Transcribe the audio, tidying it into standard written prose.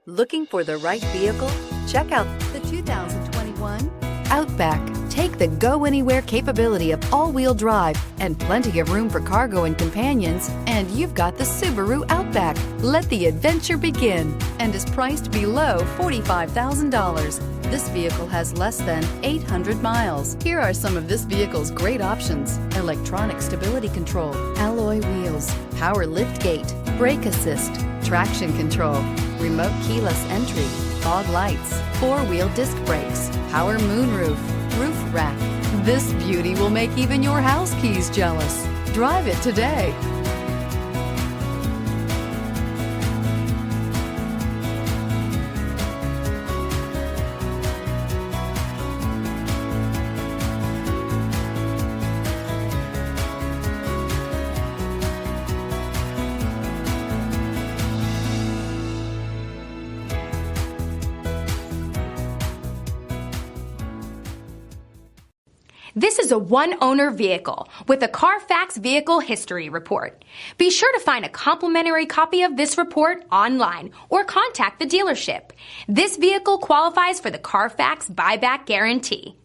Looking for the right vehicle? Check out the 2021 Outback. Take the go-anywhere capability of all-wheel drive and plenty of room for cargo and companions, and you've got the Subaru Outback. Let the adventure begin, and is priced below $45,000. This vehicle has less than 800 miles. Here are some of this vehicle's great options: electronic stability control, alloy wheels, power liftgate, brake assist, traction control, remote keyless entry, fog lights, four-wheel disc brakes, power moonroof, roof rack. This beauty will make even your house keys jealous. Drive it today. This is a one-owner vehicle with a Carfax Vehicle History Report. Be sure to find a complimentary copy of this report online or contact the dealership. This vehicle qualifies for the Carfax Buyback Guarantee.